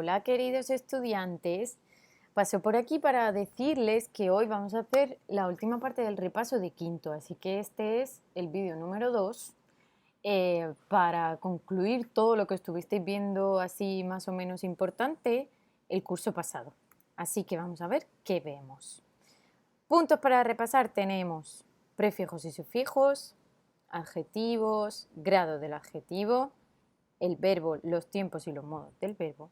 Hola queridos estudiantes, paso por aquí para decirles que hoy vamos a hacer la última parte del repaso de quinto, así que este es el vídeo número 2 para concluir todo lo que estuvisteis viendo así más o menos importante el curso pasado. Así que vamos a ver qué vemos. Puntos para repasar tenemos prefijos y sufijos, adjetivos, grado del adjetivo, el verbo, los tiempos y los modos del verbo,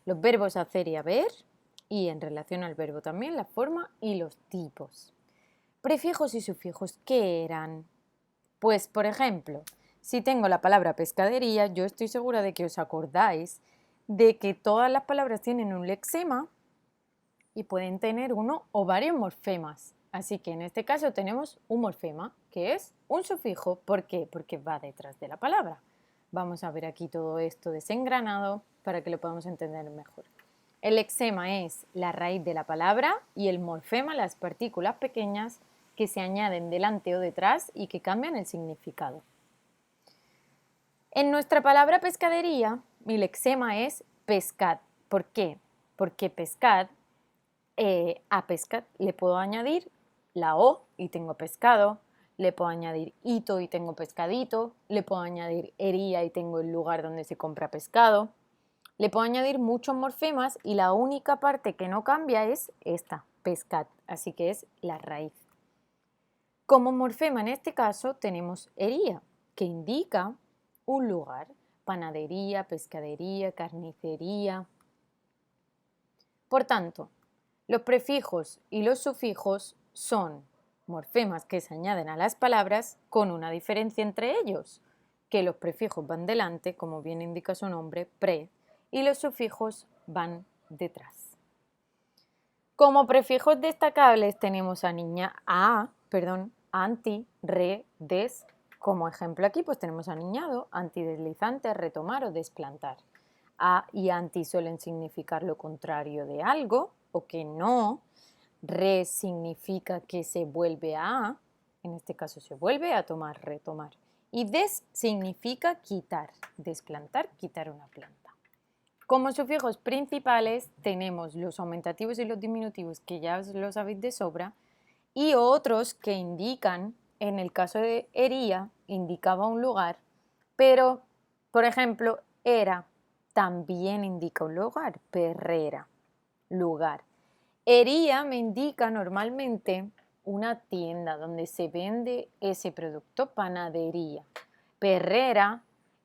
los verbos hacer y haber, y en relación al verbo también la forma y los tipos. Prefijos y sufijos, ¿qué eran? Pues, por ejemplo, si tengo la palabra pescadería, yo estoy segura de que os acordáis de que todas las palabras tienen un lexema y pueden tener uno o varios morfemas. Así que en este caso tenemos un morfema, que es un sufijo. ¿Por qué? Porque va detrás de la palabra. Vamos a ver aquí todo esto desengranado para que lo podamos entender mejor. El lexema es la raíz de la palabra y el morfema las partículas pequeñas que se añaden delante o detrás y que cambian el significado. En nuestra palabra pescadería, mi lexema es pescad. ¿Por qué? Porque pescad, a pescad le puedo añadir la O y tengo pescado, le puedo añadir hito y tengo pescadito, le puedo añadir ería y tengo el lugar donde se compra pescado. Le puedo añadir muchos morfemas y la única parte que no cambia es esta, pescad, así que es la raíz. Como morfema en este caso tenemos ería, que indica un lugar, panadería, pescadería, carnicería. Por tanto, los prefijos y los sufijos son morfemas que se añaden a las palabras con una diferencia entre ellos, que los prefijos van delante, como bien indica su nombre, pre, y los sufijos van detrás. Como prefijos destacables tenemos a anti, re, des. Como ejemplo aquí pues tenemos aniñado, antideslizante, retomar o desplantar. A y anti suelen significar lo contrario de algo o que no. Re significa que se vuelve a, en este caso se vuelve a tomar, retomar. Y des significa quitar, desplantar, quitar una planta. Como sufijos principales tenemos los aumentativos y los diminutivos, que ya os lo sabéis de sobra, y otros que indican, en el caso de ería, indicaba un lugar, pero, por ejemplo, era también indica un lugar, perrera, lugar. Ería me indica normalmente una tienda donde se vende ese producto, panadería. Perrera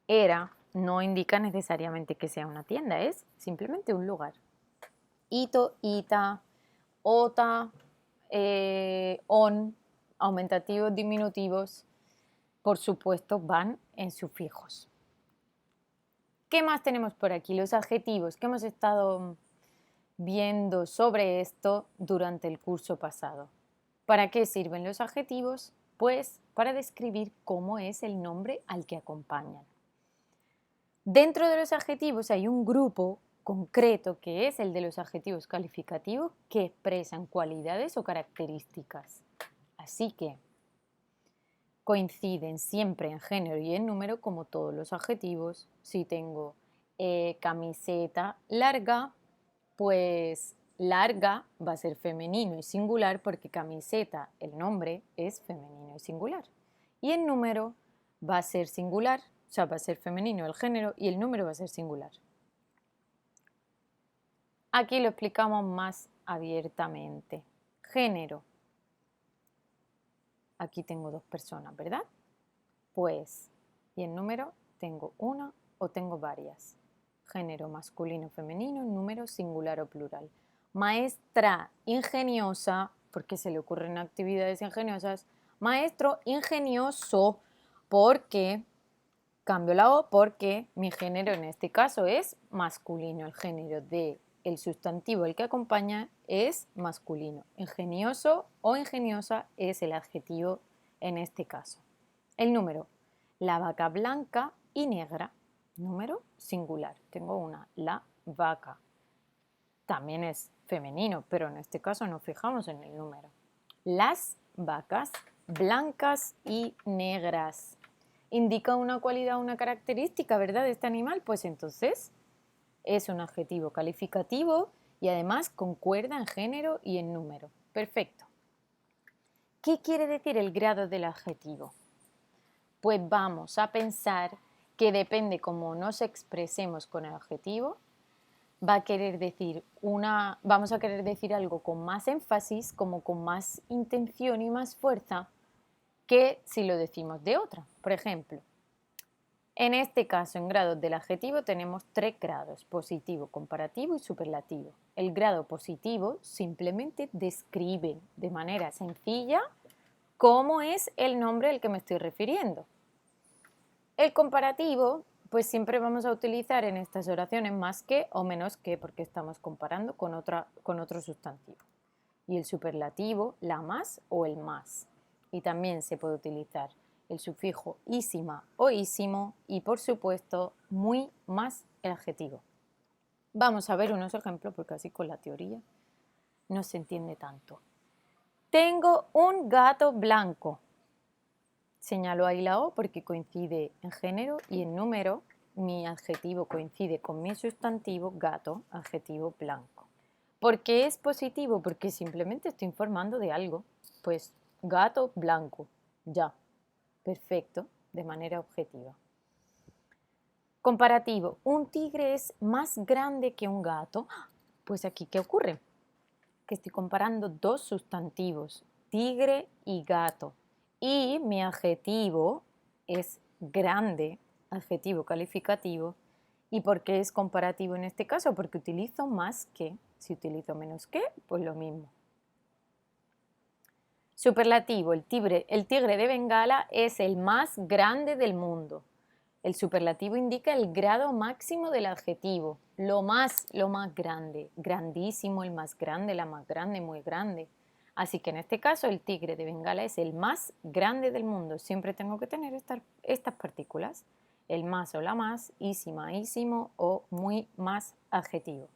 era no indica necesariamente que sea una tienda, es simplemente un lugar. Ito, ita, ota, on, aumentativos, diminutivos, por supuesto, van en sufijos. ¿Qué más tenemos por aquí? Los adjetivos que hemos estado viendo sobre esto durante el curso pasado. ¿Para qué sirven los adjetivos? Pues para describir cómo es el nombre al que acompañan. Dentro de los adjetivos hay un grupo concreto que es el de los adjetivos calificativos que expresan cualidades o características. Así que coinciden siempre en género y en número como todos los adjetivos. Si tengo camiseta larga, pues larga va a ser femenino y singular porque camiseta, el nombre, es femenino y singular. Y en número va a ser singular, o sea, va a ser femenino el género y el número va a ser singular. Aquí lo explicamos más abiertamente. Género. Aquí tengo dos personas, ¿verdad? Pues, y en número tengo una o tengo varias. Género masculino, femenino, número singular o plural. Maestra ingeniosa, porque se le ocurren actividades ingeniosas. Maestro ingenioso, porque cambio la O, porque mi género en este caso es masculino. El género del sustantivo el que acompaña es masculino. Ingenioso o ingeniosa es el adjetivo en este caso. El número, la vaca blanca y negra, número singular. Tengo una, la vaca. También es femenino, pero en este caso nos fijamos en el número. Las vacas blancas y negras. ¿Indica una cualidad, una característica, verdad, de este animal? Pues entonces es un adjetivo calificativo y además concuerda en género y en número. Perfecto. ¿Qué quiere decir el grado del adjetivo? Pues vamos a pensar que depende cómo nos expresemos con el adjetivo, vamos a querer decir algo con más énfasis, como con más intención y más fuerza, que si lo decimos de otra. Por ejemplo, en este caso, en grados del adjetivo tenemos 3 grados, positivo, comparativo y superlativo. El grado positivo simplemente describe de manera sencilla cómo es el nombre al que me estoy refiriendo. El comparativo, pues siempre vamos a utilizar en estas oraciones más que o menos que, porque estamos comparando con otro sustantivo. Y el superlativo, la más o el más. Y también se puede utilizar el sufijo ísima o ísimo y, por supuesto, muy más el adjetivo. Vamos a ver unos ejemplos porque así con la teoría no se entiende tanto. Tengo un gato blanco. Señalo ahí la O porque coincide en género y en número. Mi adjetivo coincide con mi sustantivo gato, adjetivo blanco. ¿Por qué es positivo? Porque simplemente estoy informando de algo. Pues gato blanco, ya. Perfecto, de manera objetiva. Comparativo. Un tigre es más grande que un gato. Pues aquí, ¿qué ocurre? Que estoy comparando dos sustantivos, tigre y gato. Y mi adjetivo es grande, adjetivo calificativo. ¿Y por qué es comparativo en este caso? Porque utilizo más que. Si utilizo menos que, pues lo mismo. Superlativo, el tigre de Bengala es el más grande del mundo. El superlativo indica el grado máximo del adjetivo, lo más grande, grandísimo, el más grande, la más grande, muy grande. Así que en este caso el tigre de Bengala es el más grande del mundo. Siempre tengo que tener estas partículas, el más o la más, ísima, ísimo o muy más adjetivo.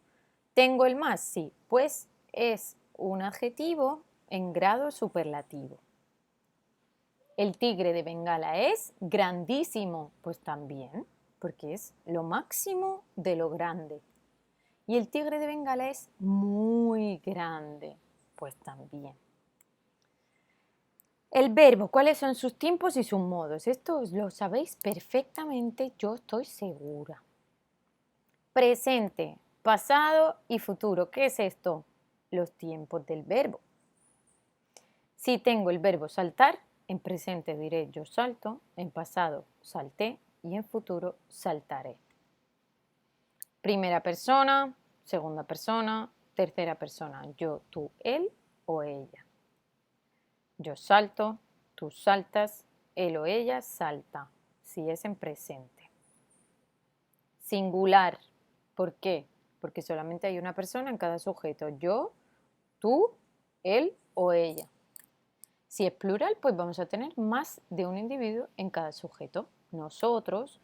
¿Tengo el más? Sí, pues es un adjetivo en grado superlativo. El tigre de Bengala es grandísimo, pues también, porque es lo máximo de lo grande. Y el tigre de Bengala es muy grande, pues también. El verbo, ¿cuáles son sus tiempos y sus modos? Esto lo sabéis perfectamente, yo estoy segura. Presente, pasado y futuro. ¿Qué es esto? Los tiempos del verbo. Si tengo el verbo saltar, en presente diré yo salto, en pasado salté y en futuro saltaré. Primera persona, segunda persona, tercera persona, yo, tú, él o ella. Yo salto, tú saltas, él o ella salta, si es en presente. Singular, ¿por qué? Porque solamente hay una persona en cada sujeto, yo, tú, él o ella. Si es plural, pues vamos a tener más de un individuo en cada sujeto. Nosotros,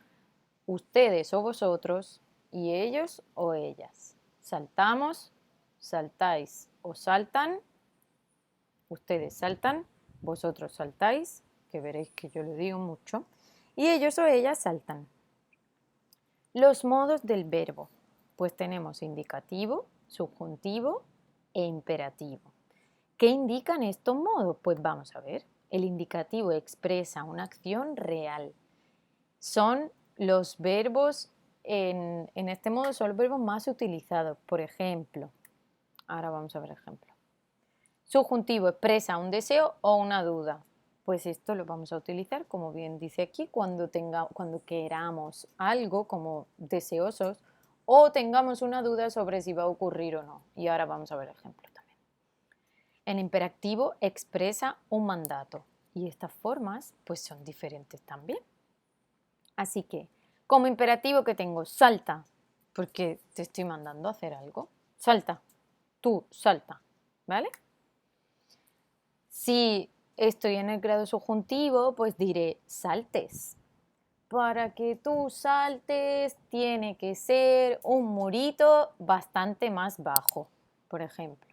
ustedes o vosotros y ellos o ellas. Saltamos, saltáis o saltan. Ustedes saltan, vosotros saltáis, que veréis que yo lo digo mucho. Y ellos o ellas saltan. Los modos del verbo. Pues tenemos indicativo, subjuntivo e imperativo. ¿Qué indican estos modos? Pues vamos a ver. El indicativo expresa una acción real. Son los verbos, en este modo son los verbos más utilizados. Por ejemplo, ahora vamos a ver ejemplo. Subjuntivo expresa un deseo o una duda. Pues esto lo vamos a utilizar, como bien dice aquí, cuando queramos algo como deseosos o tengamos una duda sobre si va a ocurrir o no. Y ahora vamos a ver ejemplos. El imperativo expresa un mandato y estas formas pues son diferentes también. Así que como imperativo que tengo salta, porque te estoy mandando a hacer algo. Salta, tú salta, ¿vale? Si estoy en el grado subjuntivo, pues diré saltes. Para que tú saltes tiene que ser un murito bastante más bajo, por ejemplo.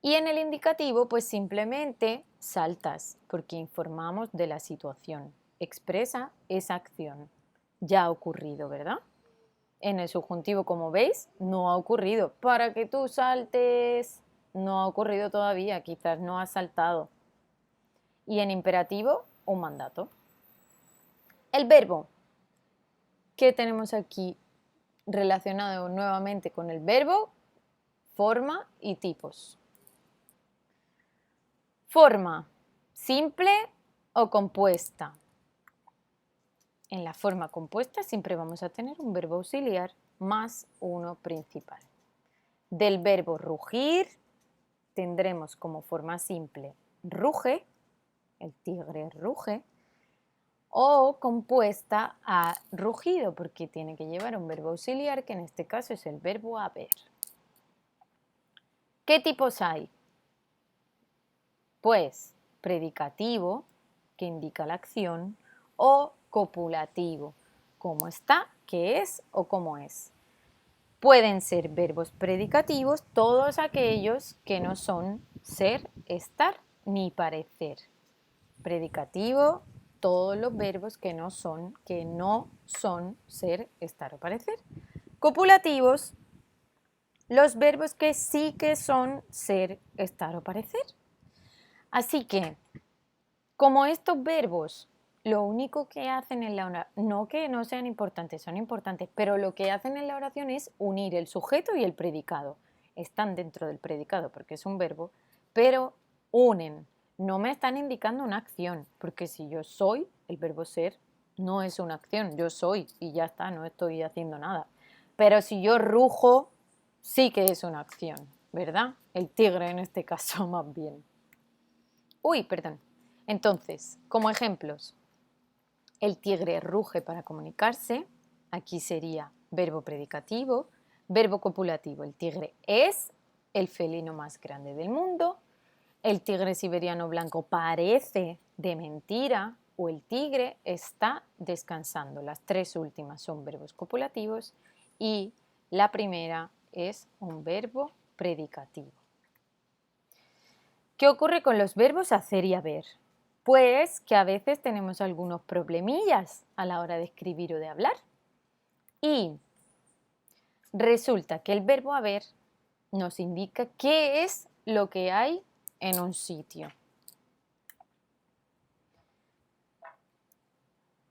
Y en el indicativo, pues simplemente saltas, porque informamos de la situación. Expresa esa acción. Ya ha ocurrido, ¿verdad? En el subjuntivo, como veis, no ha ocurrido. Para que tú saltes, no ha ocurrido todavía, quizás no has saltado. Y en imperativo, un mandato. El verbo que tenemos aquí relacionado nuevamente con el verbo, forma y tipos. Forma, simple o compuesta. En la forma compuesta siempre vamos a tener un verbo auxiliar más uno principal. Del verbo rugir tendremos como forma simple ruge, el tigre ruge, o compuesta a rugido, porque tiene que llevar un verbo auxiliar, que en este caso es el verbo haber. ¿Qué tipos hay? Pues predicativo, que indica la acción, o copulativo, cómo está, qué es o cómo es. Pueden ser verbos predicativos todos aquellos que no son ser, estar ni parecer. Predicativo, todos los verbos que no son ser, estar o parecer. Copulativos, los verbos que sí que son ser, estar o parecer. Así que, como estos verbos lo único que hacen en la oración, no que no sean importantes, son importantes, pero lo que hacen en la oración es unir el sujeto y el predicado. Están dentro del predicado porque es un verbo, pero unen. No me están indicando una acción, porque si yo soy, el verbo ser no es una acción, yo soy y ya está, no estoy haciendo nada. Pero si yo rujo, sí que es una acción, ¿verdad? El tigre en este caso más bien. Uy, perdón. Entonces, como ejemplos, el tigre ruge para comunicarse, aquí sería verbo predicativo, verbo copulativo. El tigre es el felino más grande del mundo, el tigre siberiano blanco parece de mentira o el tigre está descansando. Las tres últimas son verbos copulativos y la primera es un verbo predicativo. ¿Qué ocurre con los verbos hacer y haber? Pues que a veces tenemos algunos problemillas a la hora de escribir o de hablar. Y resulta que el verbo haber nos indica qué es lo que hay en un sitio.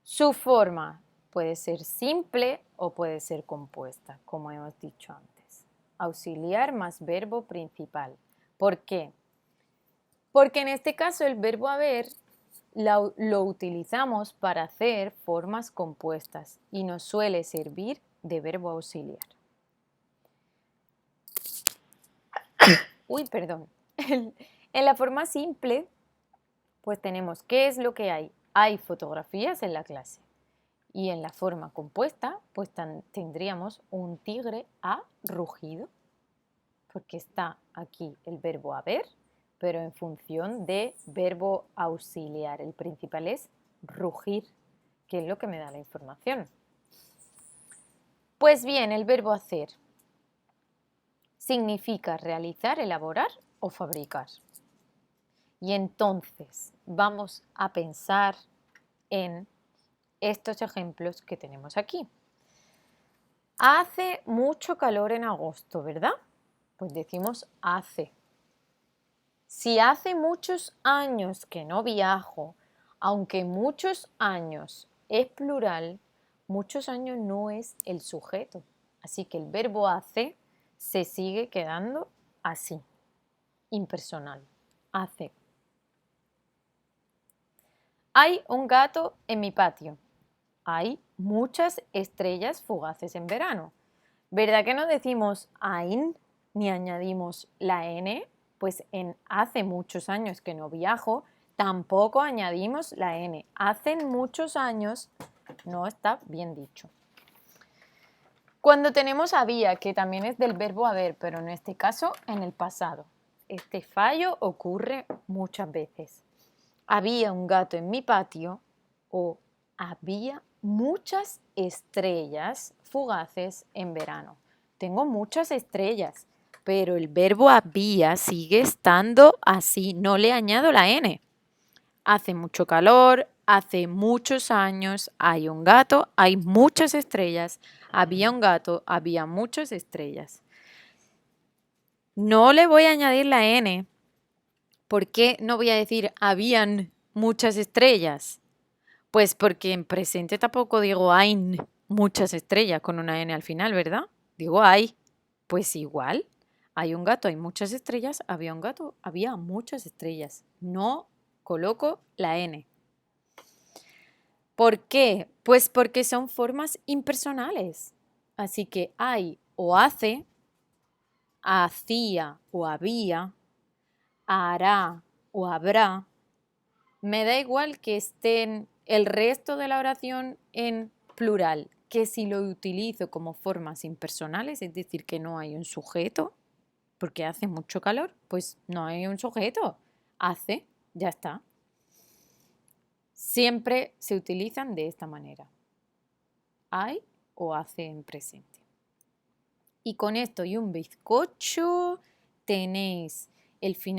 Su forma puede ser simple o puede ser compuesta, como hemos dicho antes. Auxiliar más verbo principal. ¿Por qué? Porque en este caso el verbo haber lo utilizamos para hacer formas compuestas y nos suele servir de verbo auxiliar. Uy, perdón. En la forma simple, pues tenemos ¿qué es lo que hay? Hay fotografías en la clase. Y en la forma compuesta, pues tendríamos un tigre ha rugido, porque está aquí el verbo haber, pero en función de verbo auxiliar. El principal es rugir, que es lo que me da la información. Pues bien, el verbo hacer significa realizar, elaborar o fabricar. Y entonces vamos a pensar en estos ejemplos que tenemos aquí. Hace mucho calor en agosto, ¿verdad? Pues decimos hace. Si hace muchos años que no viajo, aunque muchos años es plural, muchos años no es el sujeto. Así que el verbo hace se sigue quedando así, impersonal. Hace. Hay un gato en mi patio. Hay muchas estrellas fugaces en verano. ¿Verdad que no decimos ein ni añadimos la n? Pues en hace muchos años que no viajo, tampoco añadimos la n. Hacen muchos años no está bien dicho. Cuando tenemos había, que también es del verbo haber, pero en este caso en el pasado. Este fallo ocurre muchas veces. Había un gato en mi patio o había muchas estrellas fugaces en verano. Tengo muchas estrellas, pero el verbo había sigue estando así, no le añado la n. Hace mucho calor, hace muchos años hay un gato, hay muchas estrellas, había un gato, había muchas estrellas. No le voy a añadir la N. ¿Por qué no voy a decir habían muchas estrellas? Pues porque en presente tampoco digo hay muchas estrellas con una N al final, ¿verdad? Digo hay. Pues igual, hay un gato, hay muchas estrellas, había un gato, había muchas estrellas. No coloco la N. ¿Por qué? Pues porque son formas impersonales. Así que hay o hace, hacía o había, hará o habrá. Me da igual que estén el resto de la oración en plural, que si lo utilizo como formas impersonales, es decir, que no hay un sujeto, porque hace mucho calor, pues no hay un sujeto. Hace, ya está. Siempre se utilizan de esta manera. Hay o hace en presente. Y con esto y un bizcocho tenéis el final.